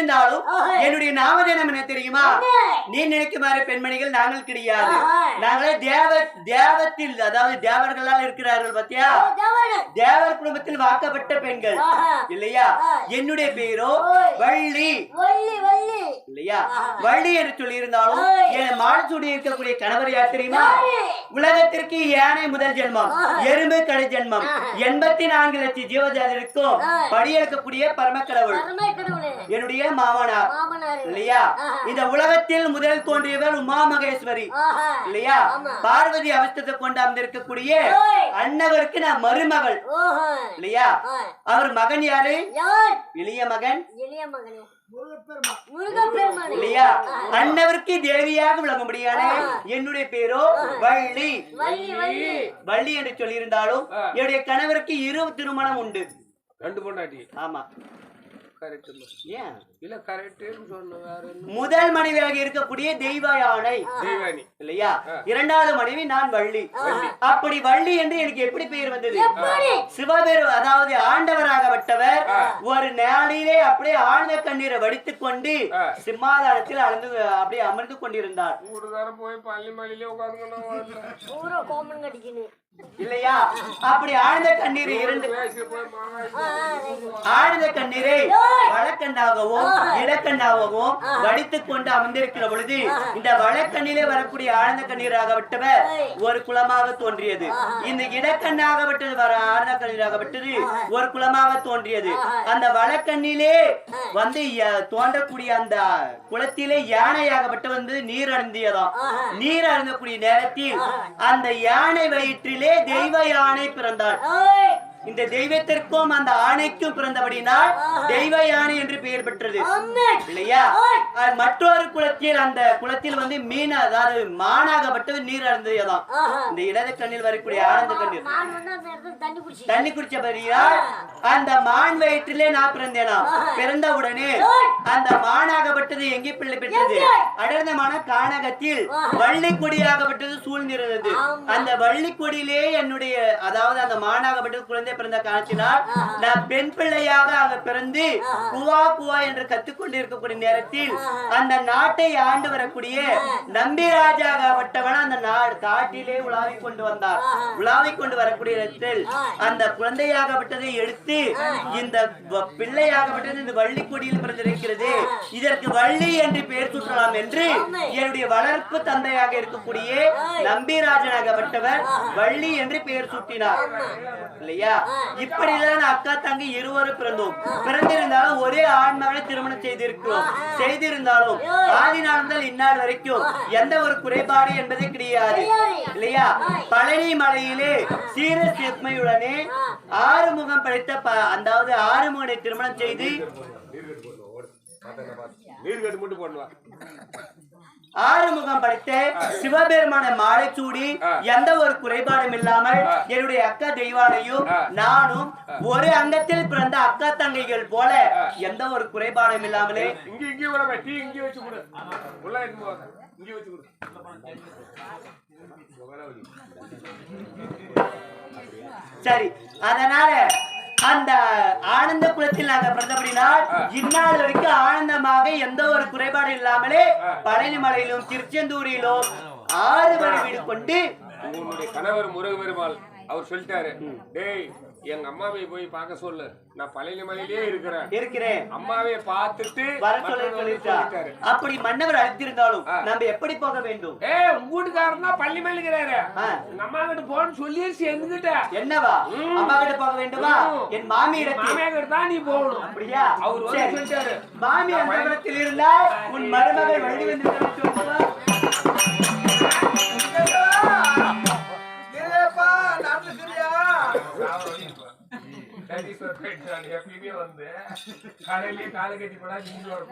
இருந்தாலும் என்னுடைய நாமதேனம் என்ன தெரியுமா? நீ நினைக்குமாறு பெண்மணிகள் நாங்கள் கிடையாது. நாங்களே தேவத்தில் அதாவது தேவர்களால் இருக்கிறார்கள் பத்தியா? தேவர் குடும்பத்தில் வாக்கப்பட்ட பெண்கள் இல்லையா? என்னுடைய பேரோ வள்ளி இல்லையா? வள்ளி என்று சொல்லி இருந்தாலும் என் மானசூடி இருக்கக்கூடிய கணவர் யார் தெரியுமா? உலகத்திற்கு யானை முதல் ஜென்மம், எறும்பு கடை ஜென்மம், 84 லட்சம் ஜீவஜாதிக்கும் படியெடுக்கக்கூடிய பரமக்கடவுள் என்னுடைய மாமனார் இல்லையா? இந்த உலகத்தில் முதல் தோன்றியவர் உமா மகேஸ்வரி இல்லையா? பார்வதி அவஸ்தத்தை கொண்டு அமர்ந்திருக்கக்கூடிய அண்ணவருக்கு நான் மருமகள் இல்லையா? அவர் மகன் யாரு? இளைய மகன் இல்லையா? அண்ணவருக்கு தேவியாக விளங்கும்படியான என்னுடைய பேரோ வள்ளி. வள்ளி என்று சொல்லி இருந்தாலும் என்னுடைய கணவருக்கு 2 திருமணம் உண்டு. 2 பொண்டாட்டி. ஆமா. முதல் மனைவியாக இருக்கக்கூடிய தெய்வ யானை இல்லையா? 2வது மனைவி நான் வள்ளி. அப்படி வள்ளி என்று எனக்கு எப்படி பெயர் வந்தது? சிவபெரு அதாவது ஆண்டவராகப்பட்டவர் ஒரு நாளிலே அப்படியே ஆழ்ந்த கண்ணீரை வடித்துக் கொண்டு சிம்மாதானத்தில் அப்படியே அமர்ந்து கொண்டிருந்தார் இல்லையா? அப்படி ஆழ்ந்த கண்ணீரை வழக்கண்ணாகவும் இடக்கண்ணாகவும் வடித்துக் கொண்டு அமர்ந்திருக்கிற பொழுது இந்த வழக்கண்ணிலே வரக்கூடிய ஆழ்ந்த கண்ணீராகப்பட்டவர் ஒரு குலமாக தோன்றியது. இந்த இடக்கண்ணாகப்பட்டது ஆழ்ந்த கண்ணீராகப்பட்டது ஒரு குலமாக தோன்றியது. அந்த வழக்கண்ணிலே வந்து தோன்றக்கூடிய அந்த குளத்திலே யானையாகப்பட்ட வந்து நீர் அருந்தியதாம். நீர் அருந்தக்கூடிய நேரத்தில் அந்த யானை வயிற்றிலே தெய்வ யானை பிறந்தாள். இந்த தெய்வத்திற்கும் அந்த ஆணைக்கும் பிறந்தபடினால் தெய்வ யானை என்று பெயர் பெற்றது இல்லையா? மற்றொரு குளத்தில் அந்த குளத்தில் வந்து மீன் அதாவது மானாகப்பட்டது நீர் அருந்ததான். இந்த இடது கண்ணில் வரக்கூடிய ஆனந்த கண்ணீர் தண்ணி குடிச்சபடியால் அந்த மான் வயிற்றிலே நான் பிறந்தேனா. பிறந்தவுடனே அந்த மானாகப்பட்டது எங்கே பிள்ளை பெற்றது? அடர்ந்தமான கானகத்தில் வள்ளி கொடியாகப்பட்டது சூழ்ந்திருந்தது. அந்த வள்ளி கொடியிலே என்னுடைய அதாவது அந்த மானாகப்பட்டது குழந்தை பிறந்த காலத்தினால் நான் பெண் பிள்ளையாக அங்க பிறந்து குவா குவா என்று கத்துக்கொண்டிருக்கக்கூடிய நேரத்தில் அந்த நாட்டை ஆண்டு வரக்கூடிய நம்பிராஜாகப்பட்டவன் அந்த காட்டிலே உலாவிக் கொண்டு வந்தார். உலாவிக் கொண்டு வரக்கூடிய இடத்தில் அந்த குழந்தையாகப்பட்டதை எடுத்து இந்த பிள்ளையாகப்பட்டது இந்த வள்ளி கொடியில் பிறந்திருக்கிறது, இதற்கு வள்ளி என்று பெயர் சூட்டலாம் என்று என்னுடைய வளர்ப்பு தந்தையாக இருக்கக்கூடிய நம்பிராஜனாகப்பட்டவர் வள்ளி என்று பெயர் சூட்டினார் இல்லையா? இப்படிதான் அக்கா தங்கி இருவரும் பிறந்தோம். பிறந்திருந்தாலும் ஒரே ஆண் மகனை திருமணம் செய்திருந்தாலும் ஆதி நாள் முதல் இந்நாள் வரைக்கும் எந்த ஒரு குறைபாடு என்பதே கிடையாது இல்லையா? பழனி மலையிலே சீர சிறுமையுடனே 6 முகம் படைத்த அதாவது 6 முகனை திருமணம் செய்து 6 முகம் படைத்த சிவபெருமான மாலை சூடி எந்த ஒரு குறைபாடும் இல்லாமல் என்னுடைய அக்கா தெய்வானையும் நானும் ஒரு அங்கத்தில் பிறந்த அக்கா தங்கைகள் போல எந்த ஒரு குறைபாடும் இல்லாமலே சரி, அதனால அந்த ஆனந்த குலத்தில் நாங்க பிறந்தபடினால் இந்நாள் வரைக்கும் ஆனந்தமாக எந்த ஒரு குறைபாடு இல்லாமலே பழனி மலையிலும் திருச்செந்தூரிலும் 6 வரை வீடு கொண்டு உன்னுடைய கணவர் முருகபெருமாள் அவர் சொல்லிட்டாரு, டேய் எங்க அம்மாவை போய் பார்க்க சொல்லு, நான் பழனி மலையிலே இருக்கிறேன், அம்மாவை பார்த்துட்டு வர சொல்லிட்டாரு. அப்படி மன்னவர் அழைத்திருந்தாலும் நம்ம எப்படி போக வேண்டும்? வீட்டுக்காரன்னா பள்ளி மல்லிக்கிறாரு, அம்மா கிட்ட போன்னு சொல்லி சேர்ந்துகிட்ட என்னவா அம்மா கிட்ட போக வேண்டுமா? என் மாமியார் தான் நீ போகணும். அப்படியா? அவர் சொல்லிட்டாரு, மாமியார் நகரத்தில் இருந்தா உன் மருமகள் வழி வந்து எப்பயுமே வந்து கடையிலேயே காலை கட்டி போனா நீங்க ஒரு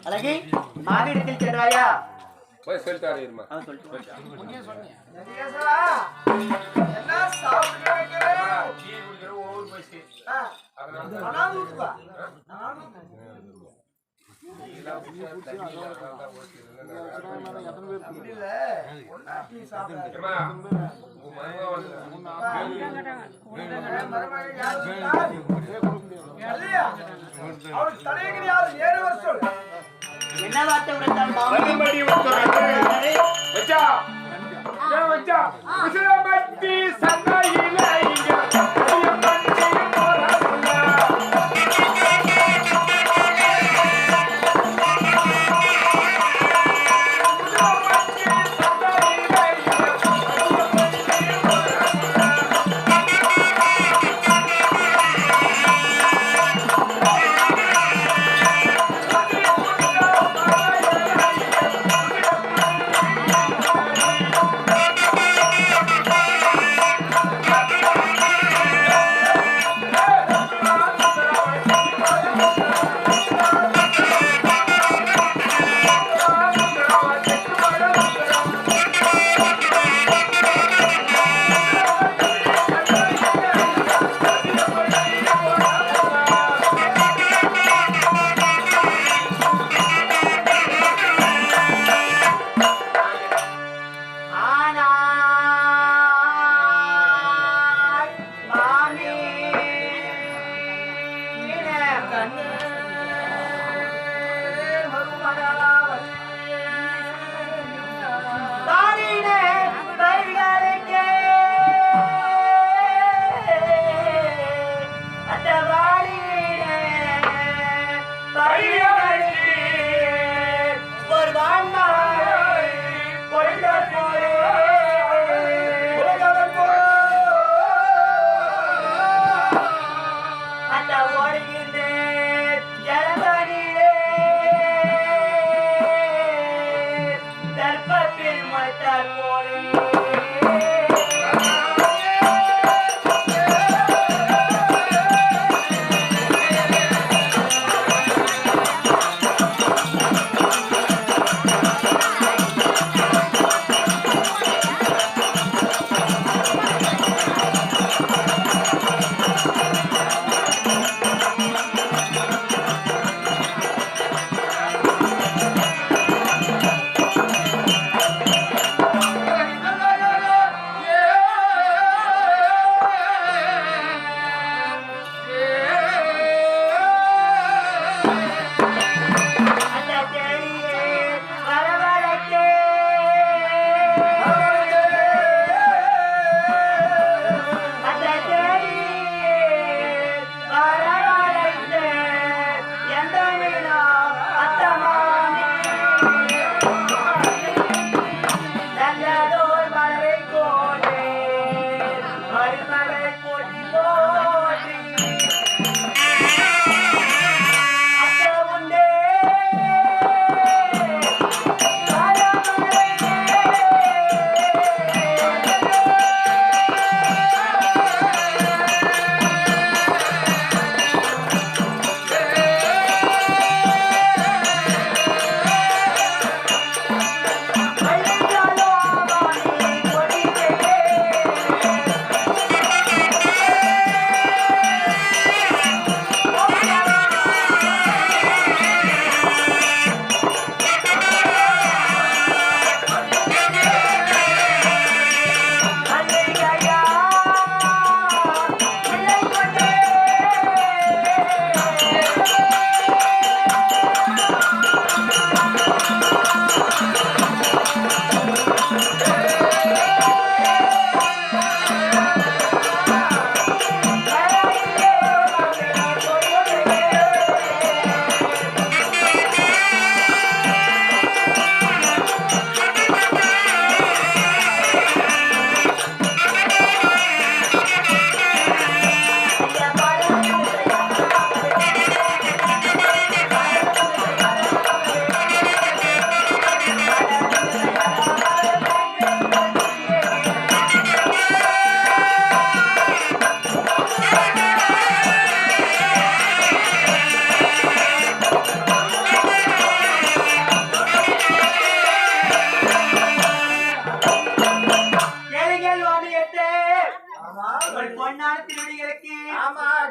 அழகி மாவீடத்தில் சென்றாயா? போய் சொல்லிட்டாரு இருமா. அவன் சொல்லிட்டு என்ன சாப்பிடுறீங்க? டீ குடிக்கிற ஓவர் போயிச்சு. அதனால நான் ஊத்துவா. இல்ல டீ சாப்பிடுறேன். என்ன வார்த்தை உரைத்தால் மறுபடி உசிலம்பட்டி சந்தையில இங்க ஐயப்பட்டி போறாங்க.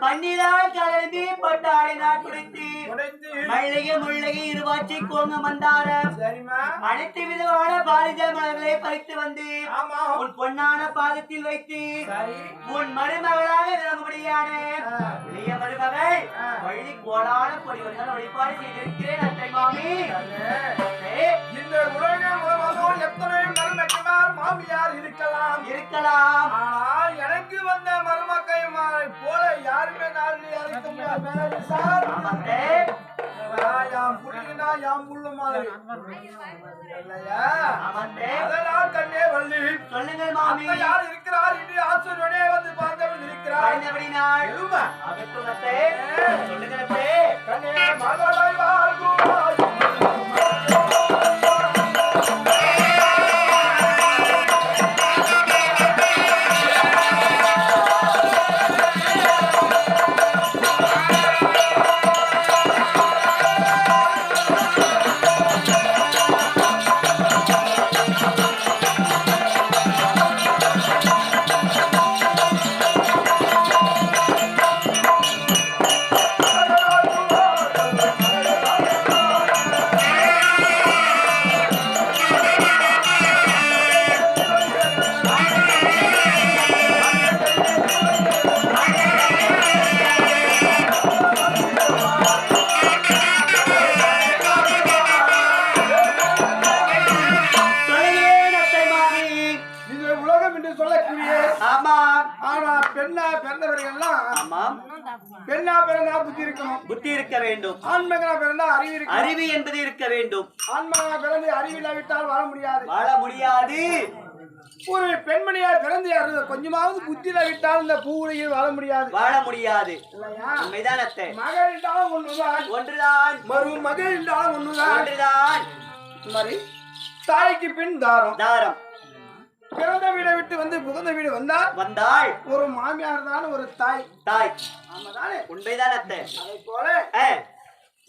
பன்னிரால் கலந்து பட்டாளினால் குடித்து மல்லிகை முல்லைகை இருவாச்சி கோங்க மந்தாரம் அனைத்து விதமான பாரிஜ மலர்களை பறித்து வந்து உன் பொன்னான பாதத்தில் வைத்து உன் மருமகளாக விளங்கும்படியான இளைய மருமகள் வள்ளி கோடான பொடி வந்தால் வழிபாடு செய்திருக்கிறேன் அத்தை மாமி. இந்த உலகம் எத்தனை மரம் மாமியார் இருக்கலாம் இருக்கலாம். ஆனால் எனக்கு வந்த மருமக்கைமாரை போல யாருமே நான் அழைக்க முடியாது சார். ஆமாத்தே. யாம் புள்ளினா யாம் புள்ளு மாதிரி இல்லையா? ஆமாத்தே. அதனால் கண்ணே வள்ளி சொல்லுங்கள் மாமி. அத்தை யார் இருக்கிறார் என்று ஆசிரியனே வந்து பார்த்தவன் இருக்கிறார். பயந்தபடி நாள். எதுமா? அதற்குள் அத்தே. சொல்லுங்கள் அத்தே. கண்ணே மகளை வாழ்வாய். சொல்லுங்கள் அத்தை மாமி. இது உலகம் என்று சொல்லக்கூடிய ஆமாம். ஆனா பெண்ணா பிறந்தவர்கள் எல்லாம் ஆமாம். பெண்ணா பிறந்தா புத்தி இருக்கணும். புத்தி இருக்க வேண்டும். ஆண்மகனா பிறந்தா அறிவு இருக்கணும். அறிவு என்பது இருக்க வேண்டும். ஆண்மகனா பிறந்து அறிவில்லாவிட்டால் வாழ முடியாது. வாழ முடியாது. ஒரு பெண்மணியா பிறந்து கொஞ்சமாவது புத்தியில விட்டால் இந்த பூவுலையில் வாழ முடியாது. வாழ முடியாது. இல்லையா? உண்மைதான் அத்தை. மகள் என்றாலும் ஒண்ணுதான். ஒன்றுதான். மகள் என்றாலும் ஒண்ணுதான். ஒன்றுதான். மாதிரி தாய்க்கு பின் தாரம். தாரம். பிறந்த வீடை விட்டு வந்து புகுந்த வீடு வந்தால் வந்தாள். ஒரு மாமியார் தான் ஒரு தாய். தாய். ஆமாதானே? உண்மைதான் அத்தை. அதை போல ஆ.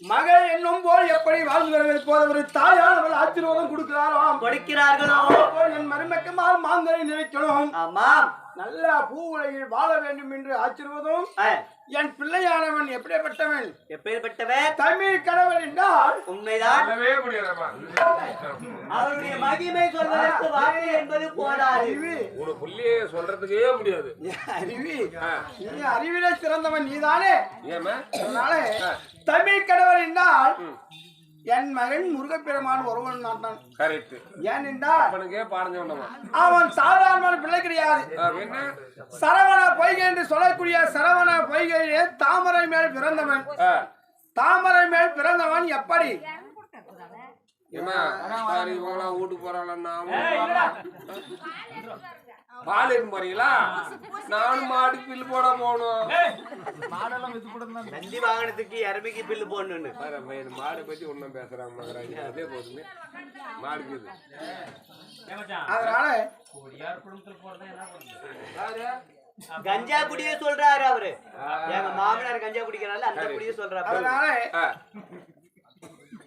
மகள் என்னும் போல் எப்படி வாழ்ந்தவர்கள் போல ஒரு தாயானவள் ஆசீர்வாதம் கொடுக்கிறாராம். கொடுக்கிறார்களோ? போல் என் மருமக்கமால் மாங்கரை நினைக்கணும். ஆமாம். நல்ல பூவுலையில் வாழ வேண்டும் என்று ஆசீர்வாதம். ஆ. என் பிள்ளையானவன் எப்படிப்பட்டவன்? எப்பேற்பட்டவன்? தமிழ் கடவுள் என்றால் உண்மைதான். சொல்லவே முடியாதம்மா. அவருடைய மகிமை சொல்வதற்கு வார்த்தை என்பது போதாது. அறிவி உனக்கு புள்ளியே சொல்றதுக்கே முடியாது. அறிவி நீ அறிவிலே சிறந்தவன் நீதானே. ஏமா? அதனால தமிழ் கடவுள் என்றால் என் மகன் முருகப்பெருமான் ஒருவன் நாட்டான். கரெக்ட். ஏன் என்றால் அவனுக்கே பாடம் சொன்னமா. அவன் சாதாரண பிள்ளை கிடையாது. என்ன? சரவண பொய்கை என்று சொல்லக்கூடிய சரவண பொய்கையிலே தாமரை மேல் பிறந்தவன். தாமரை மேல் பிறந்தவன் எப்படி? ஏமா சாரி இவங்களாம் வீட்டுக்கு போறாங்களா? பால் எடுத்து போறீங்களா? நானும் மாட்டுக்கு பில்லு போட போகணும். நந்தி வாகனத்துக்கு எருமைக்கு பில்லு போடணும்னு. மாடை பத்தி ஒன்னும் பேசுறாங்க மகராஜி. அதே போதுமே மாடுக்கு இது. அதனால கஞ்சா குடிய சொல்றாரு அவரு. எங்க மாமனார் கஞ்சா குடிக்கிறாரு, அந்த குடிய சொல்றாரு. அதனால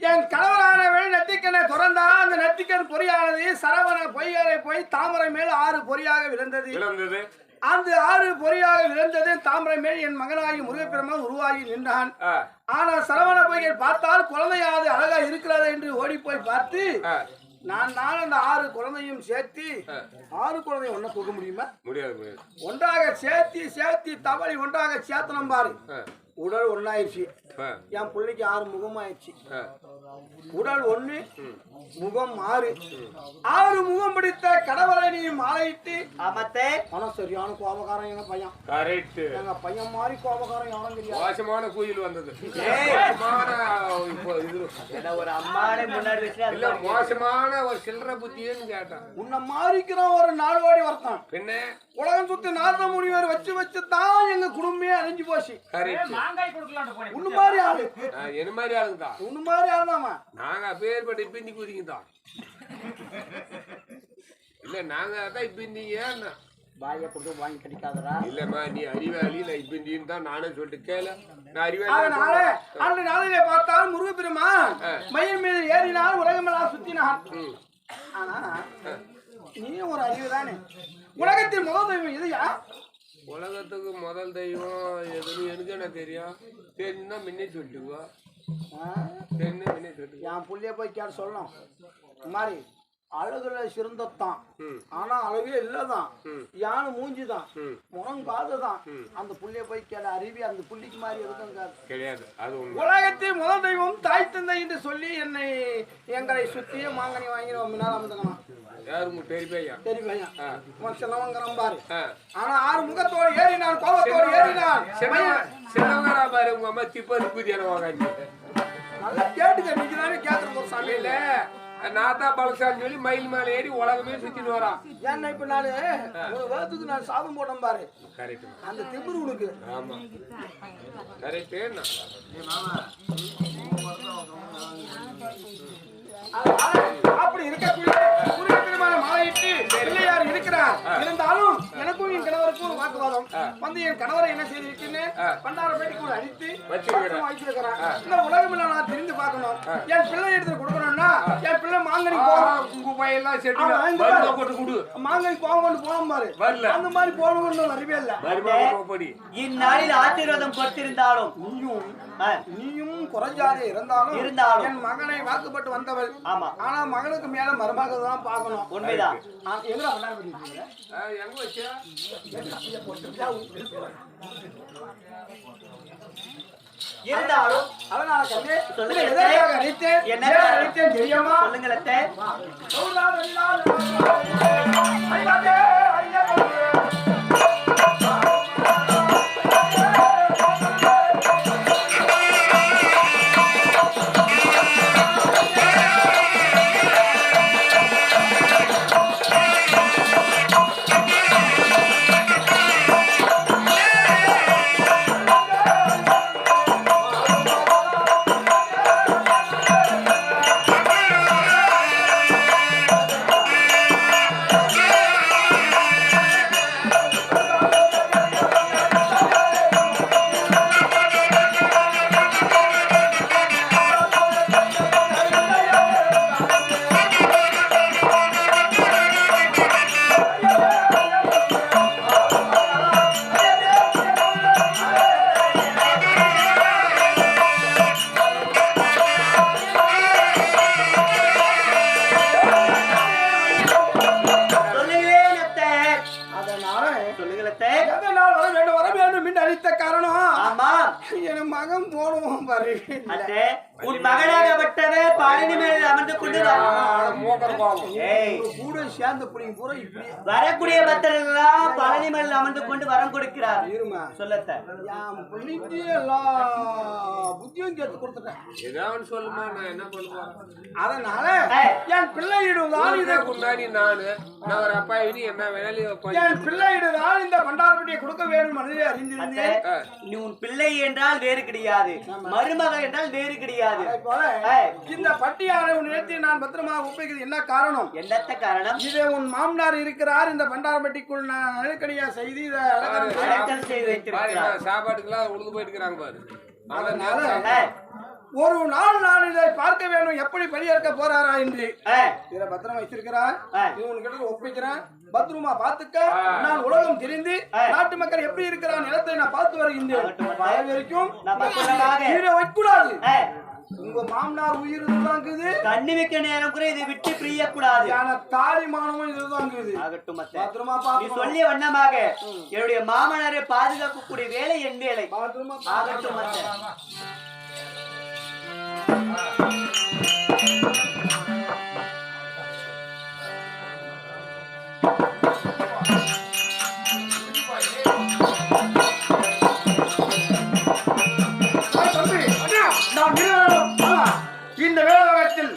என் கணவரானவள் நெத்திக்கனை துறந்தா அந்த நெத்திக்கன் பொறியானது சரவண பொய்யரை போய் தாமரை மேல் 6 பொறியாக விழுந்தது. அந்த 6 பொறியாக விழுந்தது தாமரை மேல் என் மகனாகி முருகப்பெருமான் உருவாகி நின்றான். ஆனா சரவண பொய்யை பார்த்தால் குழந்தையாவது அழகா இருக்கிறது என்று ஓடி போய் பார்த்து நான் அந்த 6 குழந்தையும் சேர்த்து 6 குழந்தையும் ஒன்ன தூக்க முடியுமா? முடியாது. ஒன்றாக சேர்த்தி தவளி ஒன்றாக சேர்த்தனம் பாரு. உடல் ஒன்னாயிடுச்சு. என் பிள்ளைக்கு 6 முகமாயிடுச்சு. உடல் 1 முகம் 6. 6 முகம் பிடித்த கடவுளை நீ மாலையிட்டு ஆமத்தே. ஆனா சரியான கோபக்காரன் எங்க பையன். கரெக்ட். எங்க பையன் மாதிரி கோபக்காரன் யாரும் தெரியாது. மோசமான குயில் வந்தது. ஒரு அம்மாடே முன்னாடி வச்சு இல்ல மோசமான ஒரு சில்லற புத்தியன்னு கேட்டான். உன்னை மாறிக்கிறோம் ஒரு நாள் ஓடி வரத்தான். பின்ன உலகம் சுத்தி நாரத முனிவர் வச்சு தான் எங்க குடும்பமே அழிஞ்சு போச்சு. உன்னு மாதிரி ஆளு. என்ன மாதிரி ஆளுங்கதான். உன்னு மாதிரி ஆளுதாமா. நாங்க பேர்பட்ட இப்ப இன்னைக்கு குதிங்கதான். இல்ல நாங்க தான் இப்ப இந்தீங்க. வாயை கொடுத்து வாங்கி கட்டிக்காதரா. இல்லம்மா நீ அறிவாளி, நான் இப்ப இந்தின்னு தான் நானும் சொல்லிட்டு கேள. நான் அறிவாளி. அதனால அந்த நாளிலே பார்த்தால் முருகப்பெருமான் மயில் மீது ஏறினால் உலகமெல்லாம் சுத்தினான். ஆனா நீ ஒரு அறிவு தானே. உலகத்தின் முதல் தெய்வம் எதுயா? உலகத்துக்கு முதல் தெய்வம் எதுன்னு எனக்கு என்ன தெரியும்? தெரிஞ்சுன்னா முன்னே சொல்லிட்டுவா. தெரிஞ்சு முன்னே சொல்லிட்டு என் புள்ளைய போய் கேட்டு சொல்லணும். மாதிரி அழகுல சிறந்தத்தான். ஆனா அழகே இல்லதான். யானை மூஞ்சிதான், முகம் காதுதான். அந்த புள்ளைய போய் கேட அறிவி அந்த புள்ளிக்கு மாதிரி இருக்கும் கிடையாது. அது உலகத்தில் முதல் தெய்வம் தாய் தந்தை என்று சொல்லி என்னை எங்களை சுத்திய மாங்கனி வாங்கி ரொம்ப நேரம் அமர்ந்துக்கணும். யாரு பெரிய பையன் பெரிய பையன் சின்னவங்கிறான் பாரு. ஆனா ஆறு முகத்தோடு ஏறினான், கோபத்தோடு ஏறினான். சின்னவங்கரா பாரு உங்க அம்மா திப்பது புதியான வாங்க நல்லா கேட்டுக்க, நீங்க தானே கேட்கறது ஒரு சமையல். இல்ல நான் தான் பழசான்னு சொல்லி மயில் மேல ஏறி உலகமே சுத்திட்டு வரான். ஏன்னா இப்ப நானு ஒரு வேதத்துக்கு நான் சாபம் போட்டேன் பாரு. கரெக்ட். அந்த திமிரு உனக்கு. ஆமா கரெக்ட். அப்படி இருக்கக்கூடிய முருகப்பெருமான மாலையிட்டு பிள்ளையார் இருக்கிறார். இருந்தாலும் எனக்கும் என் கணவருக்கும் ஒரு வாக்குவாதம் வந்து என் கணவரை என்ன செய்திருக்குன்னு பண்டார பேட்டிக்கு அடித்து வச்சிருக்கிறேன். இந்த உலகம் நான் தெரிந்து பார்க்கணும். என் பிள்ளை எடுத்து கொடுக்கணும்னா என் பிள்ளை மாங்கனி மாங்கனி கோவம் போனோம் பாரு. அந்த மாதிரி போகணும்னு வரவே இல்லை. இந்நாளில் ஆசீர்வாதம் கொடுத்திருந்தாலும் நீயும் குறைஞ்சாதே இருந்தாலும் என் மகனை வாக்குப்பட்டு வந்தவள். ஆமா. ஆனா மகனுக்கு மேல மருமக தான் பார்க்கணும். உண்மைதான். எங்க வச்சியா இருந்தாலும் அதனால கண்ணே சொல்லுங்க, எதற்காக அழைத்தேன், என்ன அழைத்தேன் தெரியுமா? சொல்லுங்களே. உன் மகனாகப்பட்டவ பழனி மேல அமர்ந்து கொண்டு வரக்கூடிய பக்தர்கள் பழனி மேல அமர்ந்து கொண்டு வரம் கொடுக்கிறார். சொல்லத்த புத்தியும் கேட்டு கொடுத்துட்டேன். ஏதாவது சொல்லுமா, நான் என்ன பண்ணுவேன். அதனால என் பிள்ளையிடுதான் இதை முன்னாடி நான் ஒரு அப்பா இனி என்ன வேலையை என் பிள்ளையிடுதான் இந்த பண்டாரப்பட்டியை கொடுக்க வேண்டும் மனதிலே அறிந்திருந்தேன். நீ உன் பிள்ளை என்றால் வேறு கிடையாது, மருமகள் என்றால் வேறு கிடையாது. இந்த பட்டியாரை உன் இடத்தில் நான் பத்திரமாக ஒப்பிக்கிறது என்ன காரணம்? என்னத்த காரணம்? இதே உன் மாமனார் இருக்கிறார், இந்த பண்டாரப்பட்டிக்குள் நான் அழுக்கடியா செய்து இதை அடக்கம் செய்து வைத்திருக்கிறார். சாப்பாட்டுக்கெல்லாம் உழுது போயிட்டு இருக்கிறாங்க பாரு. அதனால ஒரு நாள் நான் இதை பார்க்க வேண்டும், எப்படி பலியேற்க போறாரா என்று இதை பத்திரமா வச்சிருக்கிறார். உன்கிட்ட ஒப்பிக்கிறேன், பத்ரூமா பாத்துக்க. நான் உலகம் தெரிந்து நாட்டு மக்கள் எப்படி இருக்கிறான் நிலத்தை நான் பார்த்து வருகின்றேன். வரைக்கும் வைக்கூடாது. உங்க மாமனார் உயிர் இதுதாங்குது, கண்ணி வைக்க நேரம் கூட இதை விட்டு பிரிய கூடாது. தாலி மானமும் இதுதாங்குது. பத்திரமா நீ சொல்லிய வண்ணமாக என்னுடைய மாமனாரை பாதுகாக்கக்கூடிய வேலை என் வேலை. ஆகட்டும். இந்த வேலையில்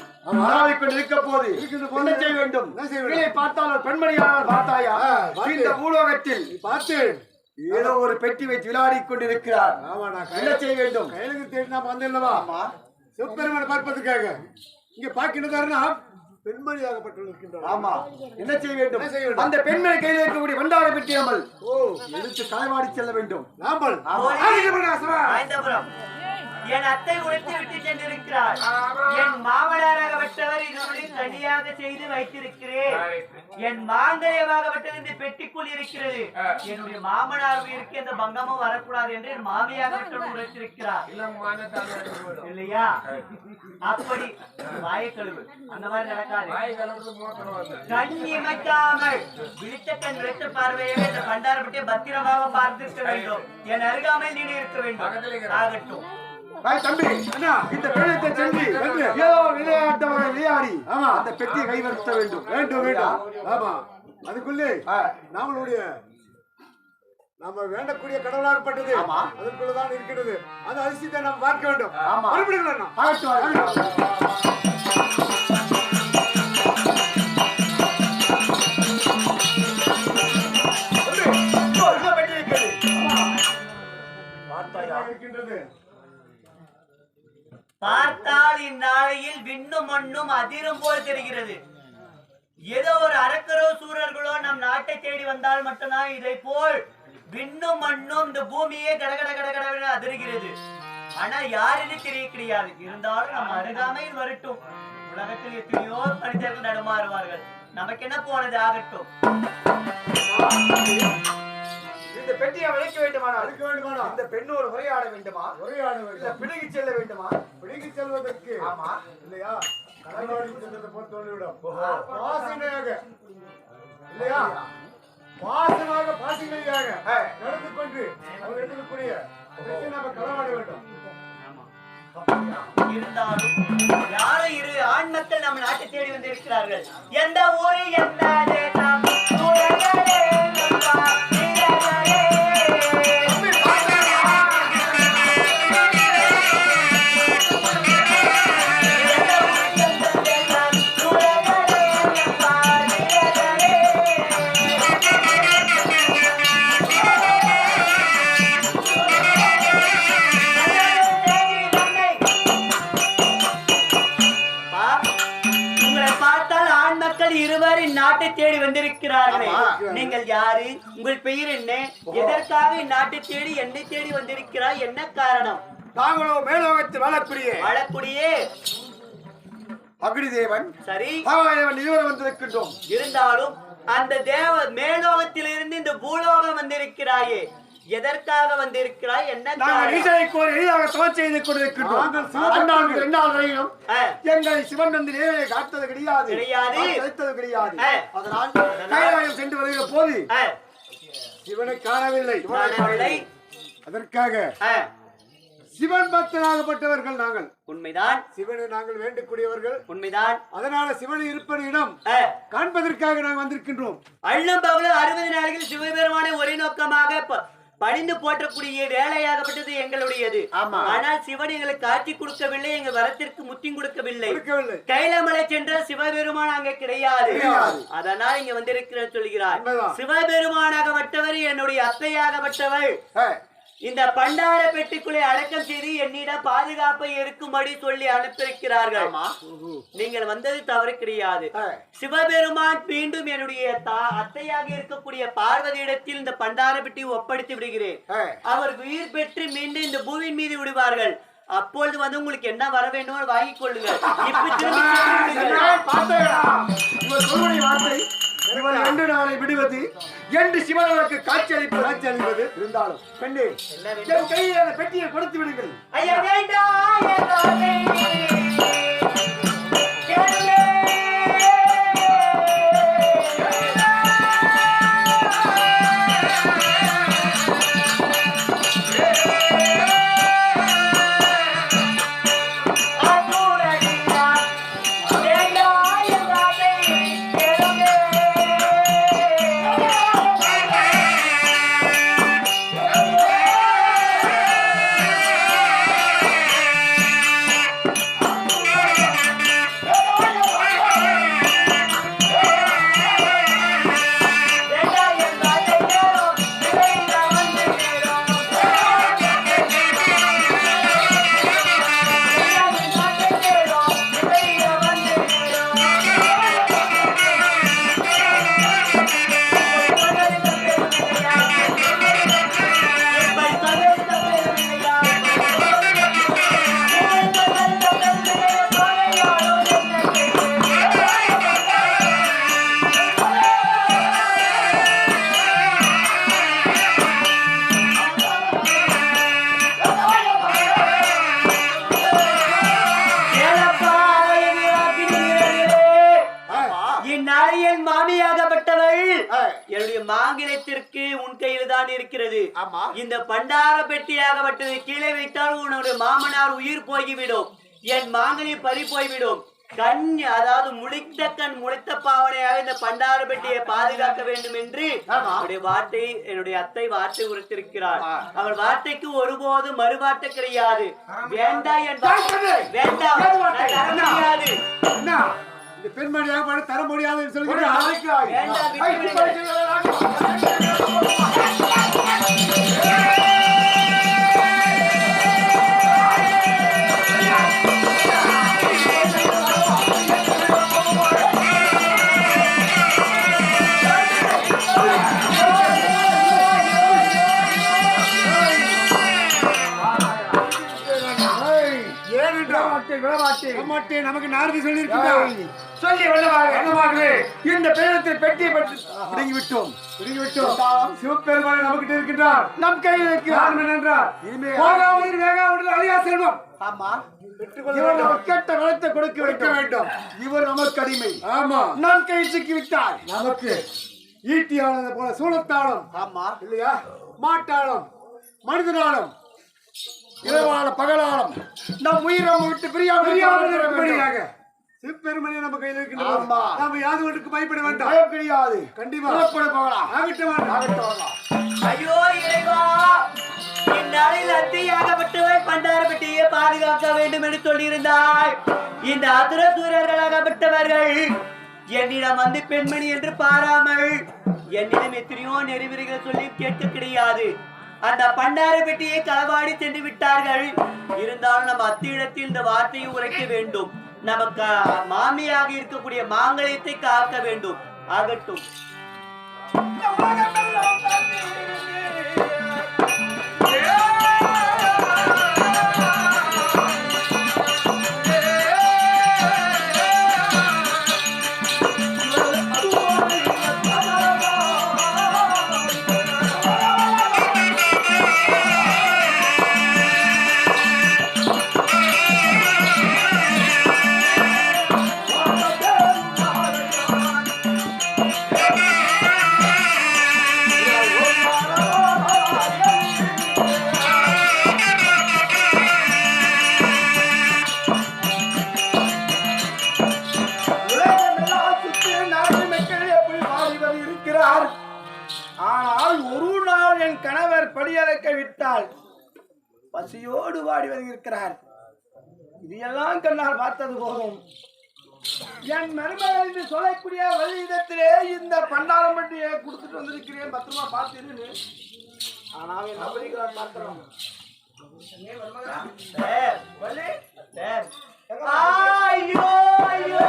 இருக்க போது என்ன செய்ய வேண்டும்? பார்த்தாலும் பெண்மணியானால் பார்த்தாயா? இந்த பூலோகத்தில் பார்த்து ஏதோ ஒரு பெட்டி வைத்து விளையாடி கொண்டிருக்கிறார். என்ன செய்ய வேண்டும்? கையிலுக்கு தேடி நாம் வந்திருந்தவா சிவபெருமானை பார்ப்பதற்காக இங்க பார்க்கின்றதாருன்னா பெண்மணியாகப்பட்டிருக்கின்றார். ஆமா, என்ன செய்ய வேண்டும்? அந்த பெண்மணி கையில் இருக்கக்கூடிய வண்டார பெட்டி நாமல் எடுத்து காய்வாடி செல்ல வேண்டும். நாமல் என் அத்தை உழைத்து விட்டு சென்றிருக்கிறார். என் மாமனாராகப்பட்டவர் இதனுடைய தனியாக செய்து வைத்திருக்கிறேன். என் மாங்கல்யமாகப்பட்டது இந்த பெட்டிக்குள் இருக்கிறது. என்னுடைய மாமனார் உயிருக்கு எந்த பங்கமும் வரக்கூடாது என்று என் மாமியாகப்பட்டவர் உழைத்திருக்கிறார் இல்லையா? அப்படி வாயக்கழுவு அந்த மாதிரி நடக்காது. கண் இமைக்காமல் விழித்த கண் விழித்த பார்வையை இந்த பண்டாரப்பட்டியை பத்திரமாக பார்த்திருக்க வேண்டும். என் அருகாமையில் நீ இருக்க வேண்டும். ஆகட்டும். தம்பி அண்ணா இந்த பெண்ணத்தை சென்று ஏதோ விளையாட்டமாக விளையாடி அந்த பெட்டியை கைவருத்த வேண்டும். வேண்டும் வேண்டும். ஆமா, அதுக்குள்ளே நம்மளுடைய நம்ம வேண்டக்கூடிய கடவுளாகப்பட்டது அதுக்குள்ளதான் இருக்கிறது. அந்த அதிசயத்தை நாம் பார்க்க வேண்டும். மறுபடியும் பார்த்தால் இந்நாளையில் விண்ணும் மண்ணும் அதிரும் போல் தெரிகிறது. ஏதோ ஒரு அரக்கரோ சூரர்களோ நம் நாட்டை தேடி வந்தால் மட்டும்தான் இதை போல் விண்ணும் மண்ணும் இந்த பூமியே கடகட கடகட அதிர்கிறது. ஆனா யாருன்னு தெரிய கிடையாது. இருந்தாலும் நம்ம அருகாமையில் வரட்டும். உலகத்தில் எத்தனையோ மனிதர்கள் நடுமாறுவார்கள். நமக்கு என்ன போனது ஆகட்டும். இந்த பெட்டியை விளைக்க வேண்டுமானால் இந்த பெண்ணோடு உரையாட வேண்டுமா? உரையாட வேண்டும். பிடுங்கி செல்ல வேண்டுமா? பிடிங்கி செல்வதற்கு ஆமா இல்லையா? கடவுளாடி சென்றதை போல் தோன்றிவிடும். வாசனையாக இல்லையா? வாசனாக பாசிமையாக நடந்து கொண்டு அவர் எடுக்கக்கூடிய நம்ம களவாட வேண்டும். இருந்தாலும் யாரும் இரு ஆண் மக்கள் நம்ம நாட்டை தேடி வந்து இருக்கிறார்கள். எந்த ஊரு எந்த தேசம் இருவரின் நாட்டை தேடி வந்திருக்கிறார்களே, நீங்கள் யாரு? உங்கள் பெயர் என்ன? எதற்காக இந்நாட்டை தேடி என்னை தேடி வந்திருக்கிறாய்? என்ன காரணம்? தாங்களோ மேலோகத்தில் வாழக்கூடிய அக்னிதேவன் சரி இருவரும் வந்திருக்கின்றோம். இருந்தாலும் அந்த தேவ மேலோகத்திலிருந்து இந்த பூலோகம் வந்திருக்கிறாயே, எதற்காக வந்திருக்கிறாய்? என்ன எங்களை சிவன் வந்து காத்தது கிடையாது. அதனால் கைலாயம் சென்று வருகிற போது சிவனை காணவில்லை. அதற்காக சிவன் பக்தனாகப்பட்டவர்கள் நாங்கள். உண்மைதான். சிவனை நாங்கள் வேண்டக்கூடியவர்கள். உண்மைதான். அதனால சிவனை இருப்பது இடம் காண்பதற்காக நாங்கள் வந்திருக்கின்றோம். அள்ளும் பகலும் 60 நாட்கள் சிவபெருமானை ஒரே நோக்கமாக பணிந்து போற்றக்கூடிய வேலையாகப்பட்டது எங்களுடையது. ஆனால் சிவன் எங்களுக்கு காட்சி கொடுக்கவில்லை, எங்கள் வரத்திற்கு முத்தியும் கொடுக்கவில்லை. கைலமலை சென்ற சிவபெருமான் அங்க கிடையாது. அதனால் இங்க வந்திருக்கிற சொல்கிறார். சிவபெருமானாகப்பட்டவர் என்னுடைய அத்தையாகப்பட்டவள் இந்த பண்டார பெட்டிக்குள்ளே அடக்கம் செய்து என்னிடம் பாதுகாப்பை இருக்கும்படி சொல்லி அனுப்பியிருக்கிறார்கள். நீங்கள் வந்தது தவறு கிடையாது. சிவபெருமான் மீண்டும் என்னுடைய அத்தையாக இருக்கக்கூடிய பார்வதி இடத்தில் இந்த பண்டார பெட்டி ஒப்படைத்து விடுகிறேன். அவர் உயிர் பெற்று மீண்டும் இந்த பூவின் மீது விடுவார்கள். அப்பொழுது வந்து உங்களுக்கு என்ன வர வேண்டுமோ வாங்கிக் கொள்ளுங்கள். இரண்டு நாளை விடுவது என்று சிவனுக்கு காட்சி அளிப்பது இருந்தாலும் பெண்ணே என் கையில் அந்த பெட்டியை கொடுத்து விடுங்கள். ஐயா என்னுடைய மாங்கிலத்திற்கு உன் கையில் தான் இருக்கிறது. ஆமா. இந்த பண்டார பெட்டியாகப்பட்டது கீழே வைத்தால் உன்னுடைய மாமனார் உயிர் போய்விடும், என் மாங்கனி பறி போய்விடும். கண் அதாவது முழித்த கண் முழித்த பாவனையாக இந்த பண்டார பெட்டியை பாதுகாக்க வேண்டும் என்று என்னுடைய அத்தை வார்த்தை உரைத்திருக்கிறார். அவள் வார்த்தைக்கு ஒருபோது மறுவார்த்தை கிடையாது. வேண்டாம் வேண்டாம் முடியாது. இந்த பெண்மணியாக தர முடியாது சொல்லுகிறேன். விடமாட்டேன் நமக்கு நாரதி சொல்லி சொல்லி வல்லமாகவே இந்த பேரத்தில் பெட்டியை பற்றி பிடுங்கி விட்டோம். சிவபெருமான் நமக்கிட்ட இருக்கின்றார், நம் கையில் இருக்கிறார் என்றார். அழியா செல்வம். ஆமா, கெட்ட வளத்தை கொடுக்க வேண்டும். இவர் நமக்கு அடிமை. ஆமா, நம் கையில் சிக்கி விட்டார். நமக்கு ஈட்டியாளம் போல சூழத்தாளம். ஆமா இல்லையா? மாட்டாளம், மனிதனாலும் இரவாளம், பகலாளம் நம் உயிரை விட்டு பிரியாமல் சிவபெருமணி நம்ம கையில் இருக்கின்றது. நாம யாதவனுக்கு பயப்பட வேண்டாம். பயம் கிடையாது. கண்டிப்பா போகலாம். ஐயோ இறைவா, இந்நாளில் அத்தையாகப்பட்டவர் பண்டாரப்பட்டியை பாதுகாக்க வேண்டும் என்று சொல்லியிருந்தாய். இந்த அதுர சூரர்களாகப்பட்டவர்கள் என்னிடம் வந்து பெண்மணி என்று பாராமல் என்னிடம் எத்தனையோ நெறிமுறைகளை சொல்லி கேட்க கிடையாது. அந்த பண்டார பெட்டியை களவாடி சென்று விட்டார்கள். இருந்தாலும் நம்ம அத்தியிடத்தில் இந்த வார்த்தையை உரைக்க வேண்டும். நமக்கு மாமியாக இருக்கக்கூடிய மாங்கல்யத்தை காக்க வேண்டும். ஆகட்டும். ஆனால் ஒரு நாள் என் கணவர் படியளக்க விட்டால் பசியோடு வாடி வருகிறார். இதையெல்லாம் கண்ணால் பார்த்தது போதும். என் மருமகள் என்று சொல்லக்கூடிய வழியிடத்திலே இந்த பண்டாரம் பட்டியை கொடுத்துட்டு வந்திருக்கிறேன். பத்திரமா பார்த்து. ஆனால் என் நபரிகள் பார்க்கிறோம். ஐயோ ஐயோ